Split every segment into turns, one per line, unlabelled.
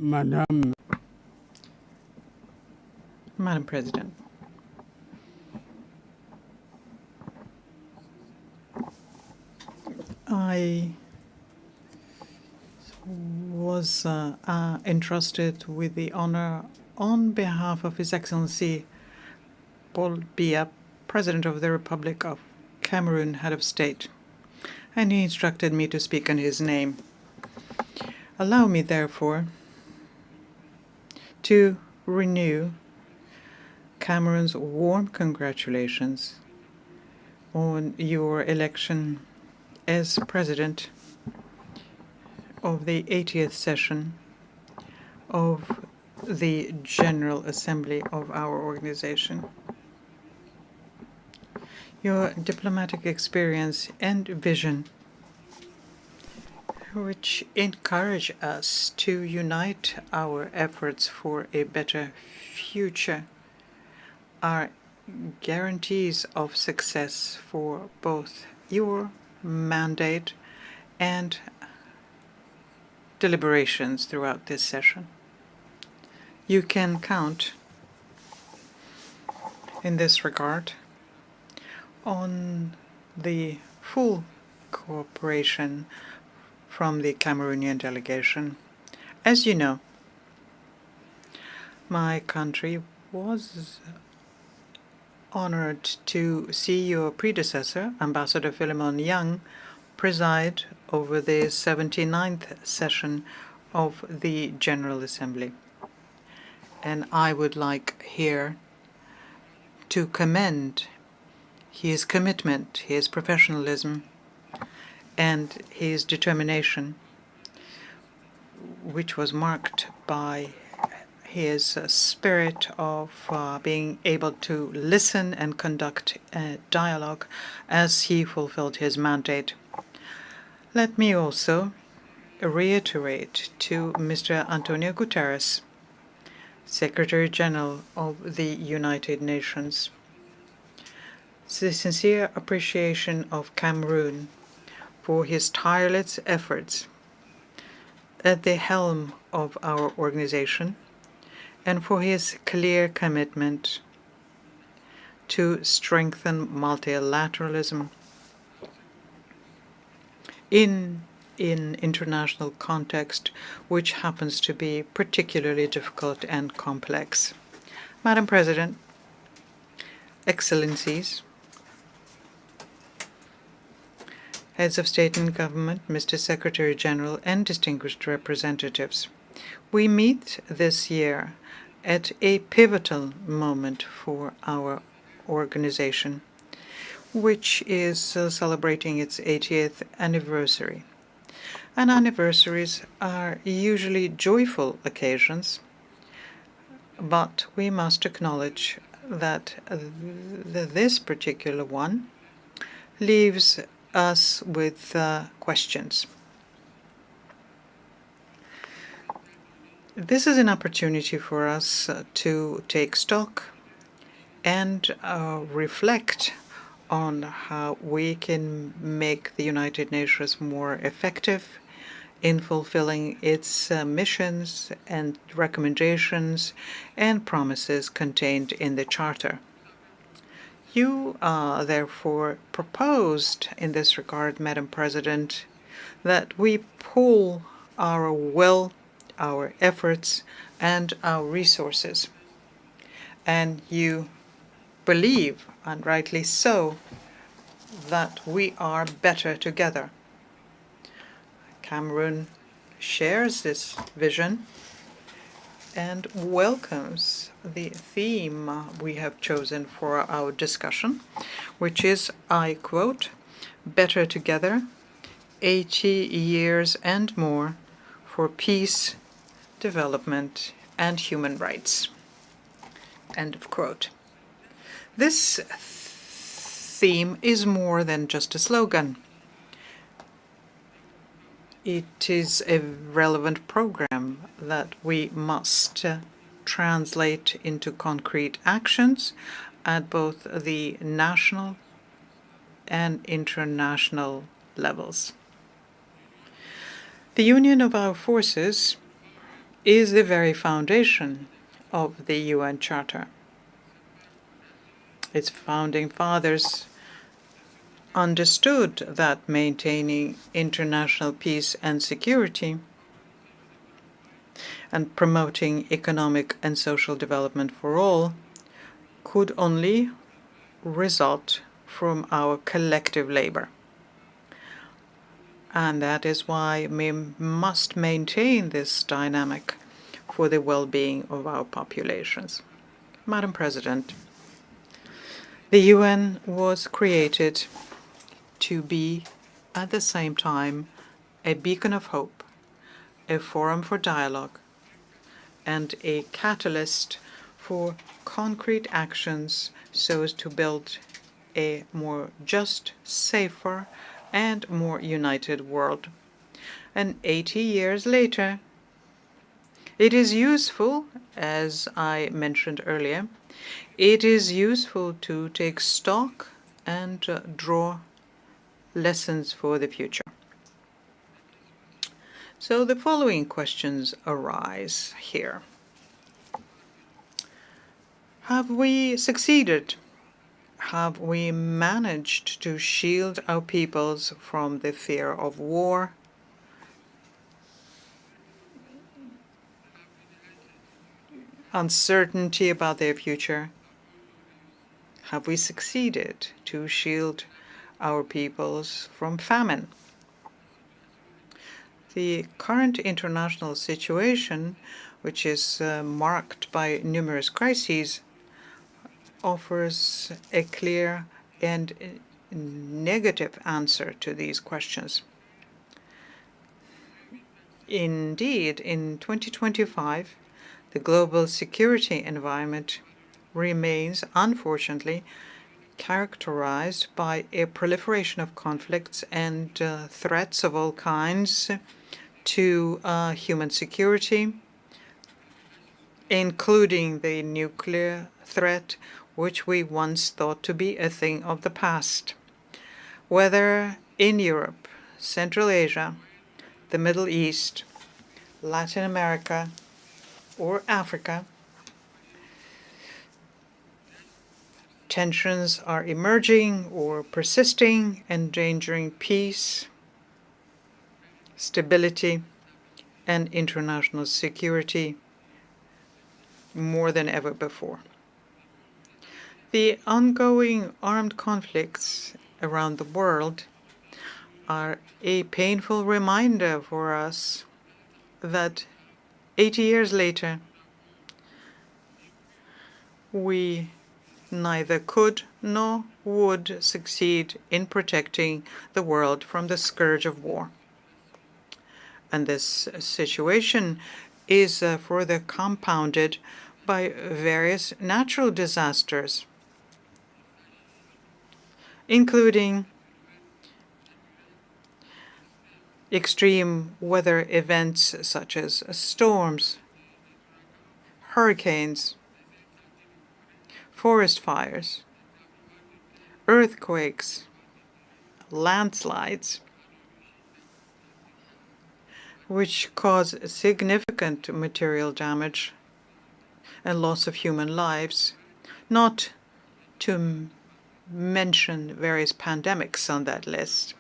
Madam
President, I was entrusted with the honor on behalf of His Excellency Paul Biya, President of the Republic of Cameroon, Head of State, and he instructed me to speak in his name. Allow me, therefore, to renew Cameroon's warm congratulations on your election as President of the 80th session of the General Assembly of our organization. Your diplomatic experience and vision, which encourage us to unite our efforts for a better future, are guarantees of success for both your mandate and deliberations throughout this session. You can count in this regard on the full cooperation from the Cameroonian delegation. As you know, my country was honored to see your predecessor, Ambassador Philemon Yang, preside over the 79th session of the General Assembly. And I would like here to commend his commitment, his professionalism, and his determination, which was marked by his spirit of being able to listen and conduct a dialogue as he fulfilled his mandate. Let me also reiterate to Mr. Antonio Guterres, Secretary General of the United Nations, the sincere appreciation of Cameroon for his tireless efforts at the helm of our organization and for his clear commitment to strengthen multilateralism in an international context which happens to be particularly difficult and complex. Madam President, Excellencies, Heads of State and Government, Mr. Secretary General, and distinguished representatives, we meet this year at a pivotal moment for our organization, which is celebrating its 80th anniversary. And anniversaries are usually joyful occasions, but we must acknowledge that this particular one leaves us with questions. This is an opportunity for us to take stock and reflect on how we can make the United Nations more effective in fulfilling its missions and recommendations and promises contained in the Charter. You therefore proposed in this regard, Madam President, that we pool our will, our efforts, and our resources. And you believe, and rightly so, that we are better together. Cameroon shares this vision and welcomes the theme we have chosen for our discussion, which is, I quote, "Better Together, 80 years and more for peace, development, and human rights." End of quote. This theme is more than just a slogan. It is a relevant program that we must translate into concrete actions at both the national and international levels. The union of our forces is the very foundation of the UN Charter. Its founding fathers understood that maintaining international peace and security and promoting economic and social development for all could only result from our collective labor. And that is why we must maintain this dynamic for the well-being of our populations. Madam President, the UN was created to be, at the same time, a beacon of hope, a forum for dialogue, and a catalyst for concrete actions so as to build a more just, safer, and more united world. And 80 years later, it is useful, as I mentioned earlier, it is useful to take stock and draw lessons for the future. So the following questions arise here. Have we succeeded? Have we managed to shield our peoples from the fear of war, uncertainty about their future? Have we succeeded to shield our peoples from famine? The current international situation, which is marked by numerous crises, offers a clear and negative answer to these questions. Indeed, in 2025, the global security environment remains, unfortunately, characterized by a proliferation of conflicts and threats of all kinds to human security, including the nuclear threat, which we once thought to be a thing of the past. Whether in Europe, Central Asia, the Middle East, Latin America, or Africa, tensions are emerging or persisting, endangering peace, stability, and international security more than ever before. The ongoing armed conflicts around the world are a painful reminder for us that 80 years later, we neither could nor would succeed in protecting the world from the scourge of war. And this situation is further compounded by various natural disasters, including extreme weather events such as storms, hurricanes, forest fires, earthquakes, landslides, which cause significant material damage and loss of human lives, not to mention various pandemics on that list.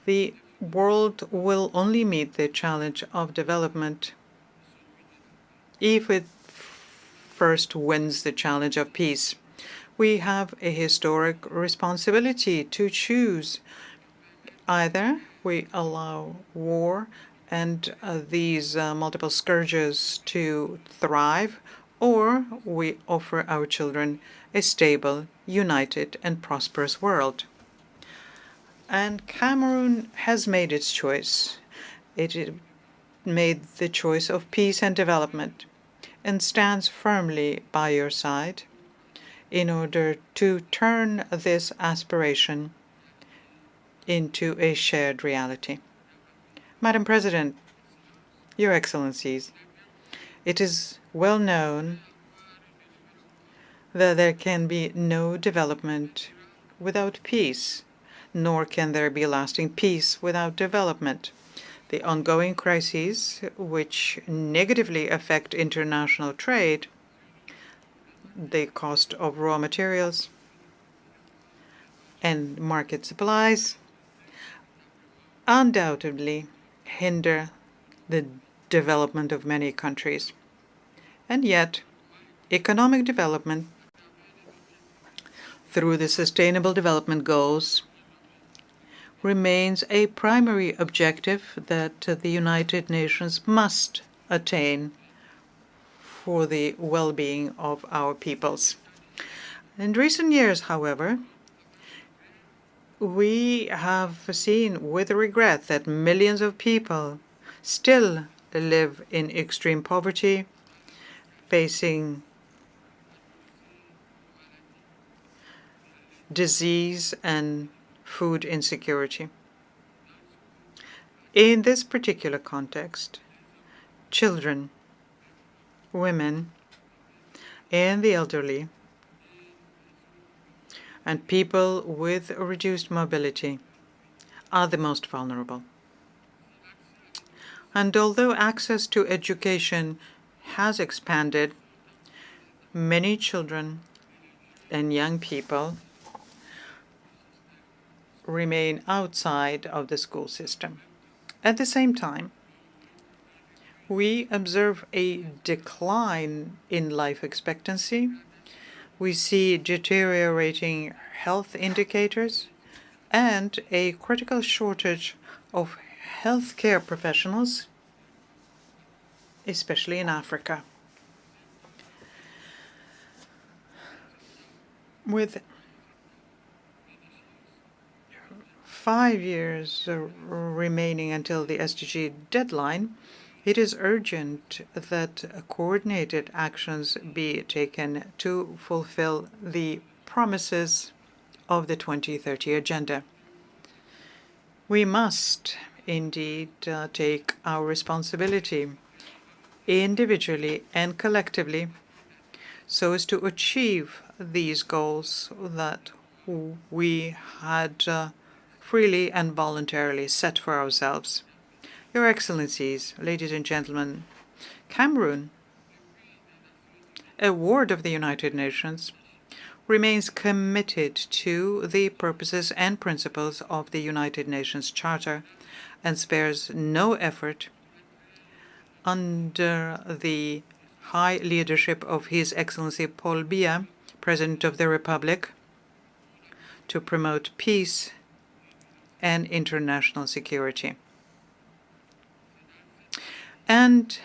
The world will only meet the challenge of development if it first wins the challenge of peace. We have a historic responsibility to choose. Either we allow war and these multiple scourges to thrive, or we offer our children a stable, united, and prosperous world. And Cameroon has made its choice. It made the choice of peace and development and stands firmly by your side in order to turn this aspiration into a shared reality. Madam President, Your Excellencies, it is well known that there can be no development without peace, nor can there be lasting peace without development. The ongoing crises, which negatively affect international trade, the cost of raw materials and market supplies, undoubtedly hinder the development of many countries. And yet, economic development through the Sustainable Development Goals remains a primary objective that the United Nations must attain for the well-being of our peoples. In recent years, however, we have seen with regret that millions of people still live in extreme poverty, facing disease and food insecurity. In this particular context, children, women, and the elderly, and people with reduced mobility are the most vulnerable. And although access to education has expanded, many children and young people remain outside of the school system. At the same time, we observe a decline in life expectancy. We see deteriorating health indicators and a critical shortage of healthcare professionals, especially in Africa. With 5 years remaining until the SDG deadline, it is urgent that coordinated actions be taken to fulfill the promises of the 2030 Agenda. We must indeed take our responsibility individually and collectively so as to achieve these goals that we had freely and voluntarily set for ourselves. Your Excellencies, ladies and gentlemen, Cameroon, a ward of the United Nations, remains committed to the purposes and principles of the United Nations Charter and spares no effort under the high leadership of His Excellency Paul Biya, President of the Republic, to promote peace and international security. And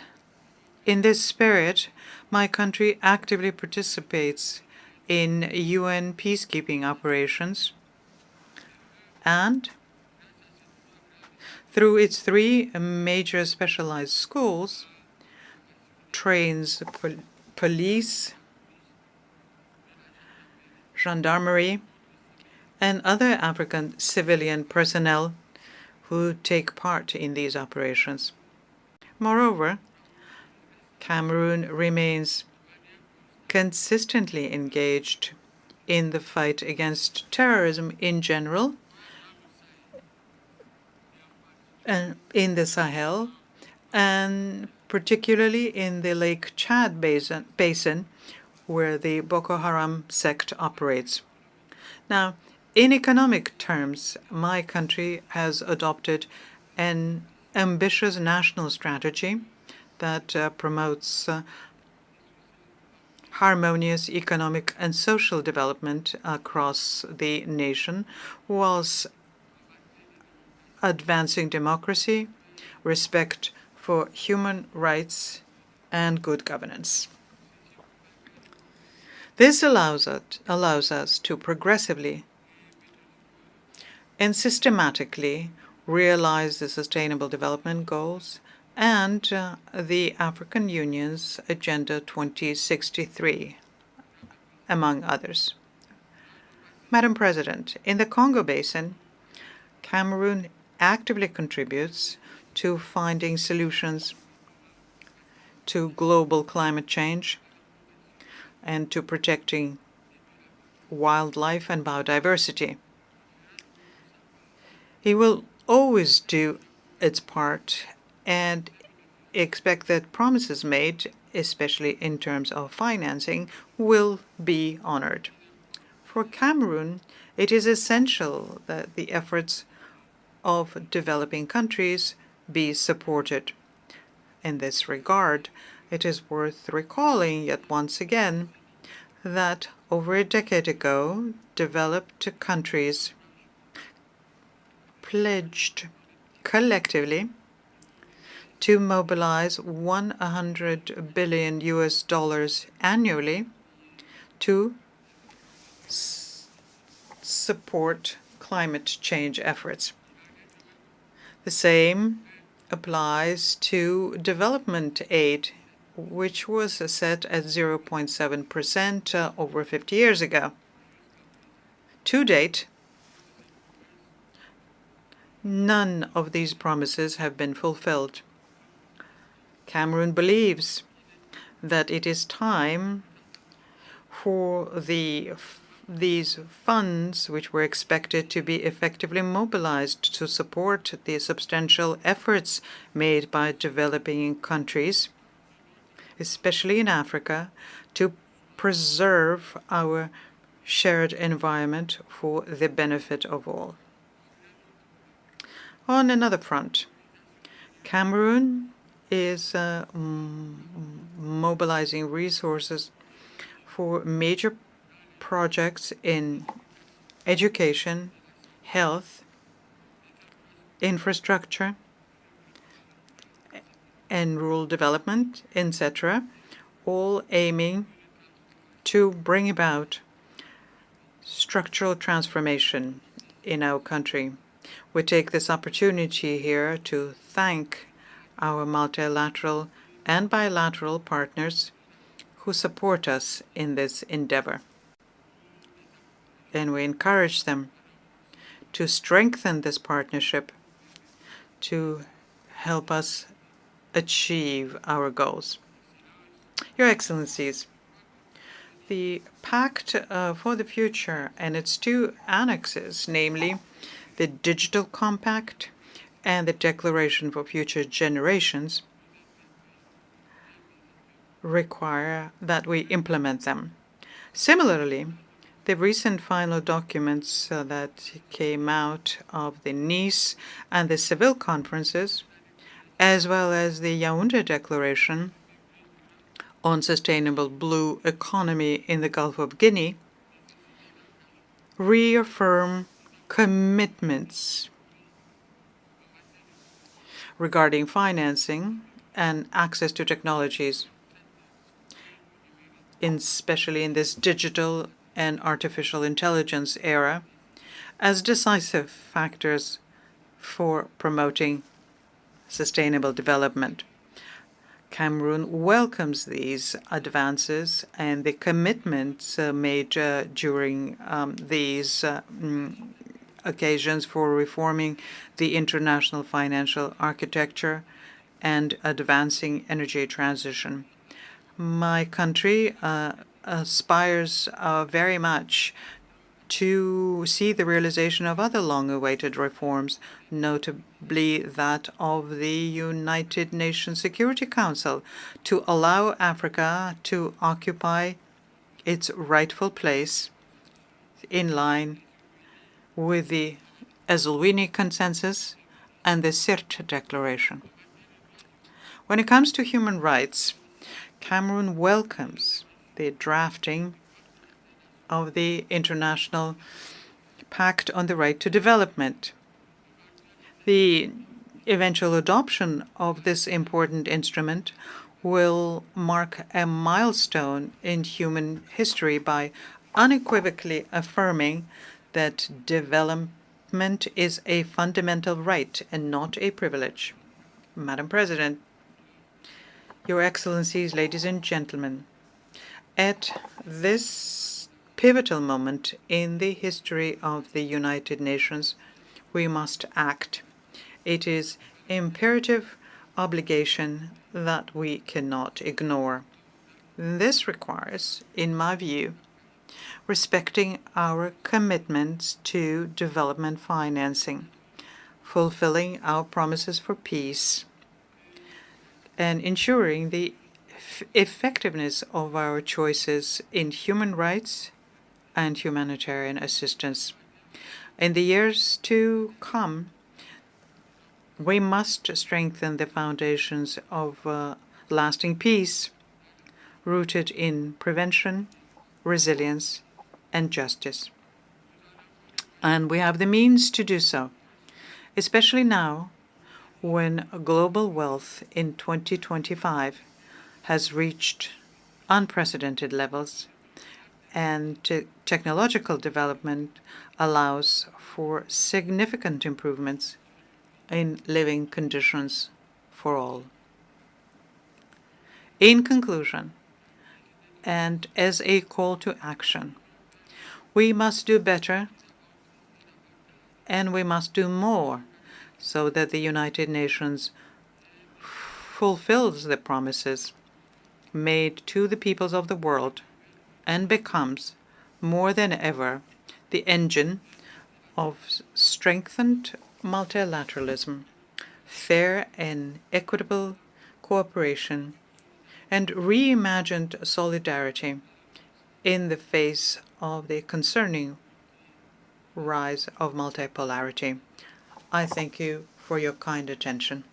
in this spirit, my country actively participates in UN peacekeeping operations and, through its 3 major specialized schools, trains police, gendarmerie, and other African civilian personnel who take part in these operations. Moreover, Cameroon remains consistently engaged in the fight against terrorism in general, and in the Sahel, and particularly in the Lake Chad basin, where the Boko Haram sect operates. Now, in economic terms, my country has adopted an ambitious national strategy that promotes harmonious economic and social development across the nation, whilst advancing democracy, respect for human rights, and good governance. This allows us to progressively and systematically realize the Sustainable Development Goals and the African Union's Agenda 2063, among others. Madam President, in the Congo Basin, Cameroon actively contributes to finding solutions to global climate change and to protecting wildlife and biodiversity. He will always do its part and expect that promises made, especially in terms of financing, will be honored. For Cameroon, it is essential that the efforts of developing countries be supported. In this regard, it is worth recalling yet once again that over a decade ago, developed countries pledged collectively to mobilize $100 billion annually to support climate change efforts. The same applies to development aid, which was set at 0.7% over 50 years ago. To date, none of these promises have been fulfilled. Cameroon believes that it is time for these funds, which were expected to be effectively mobilized to support the substantial efforts made by developing countries, especially in Africa, to preserve our shared environment for the benefit of all. On another front, Cameroon is mobilizing resources for major projects in education, health, infrastructure, and rural development, etc., all aiming to bring about structural transformation in our country. We take this opportunity here to thank our multilateral and bilateral partners who support us in this endeavor. And we encourage them to strengthen this partnership to help us achieve our goals. Your Excellencies, the Pact for the Future and its two annexes, namely the Digital Compact and the Declaration for Future Generations, require that we implement them. Similarly, the recent final documents that came out of the Nice and the Seville conferences, as well as the Yaoundé Declaration on Sustainable Blue Economy in the Gulf of Guinea, reaffirm commitments regarding financing and access to technologies, especially in this digital and artificial intelligence era, as decisive factors for promoting sustainable development. Cameroon welcomes these advances and the commitments made during these occasions for reforming the international financial architecture and advancing energy transition. My country aspires very much to see the realization of other long-awaited reforms, notably that of the United Nations Security Council, to allow Africa to occupy its rightful place in line with the Eswatini Consensus and the Sirte Declaration. When it comes to human rights, Cameroon welcomes the drafting of the International Pact on the Right to Development. The eventual adoption of this important instrument will mark a milestone in human history by unequivocally affirming that development is a fundamental right and not a privilege. Madam President, Your Excellencies, ladies and gentlemen, at this pivotal moment in the history of the United Nations, we must act. It is imperative obligation that we cannot ignore. This requires, in my view, respecting our commitments to development financing. fulfilling our promises for peace, and ensuring the effectiveness of our choices in human rights and humanitarian assistance. In the years to come, we must strengthen the foundations of lasting peace rooted in prevention, resilience, and justice. And we have the means to do so, especially now when global wealth in 2025 has reached unprecedented levels and technological development allows for significant improvements in living conditions for all. In conclusion, and as a call to action, we must do better and we must do more so that the United Nations fulfills the promises made to the peoples of the world and becomes, more than ever, the engine of strengthened multilateralism, fair and equitable cooperation, and reimagined solidarity in the face of the concerning rise of multipolarity. I thank you for your kind attention.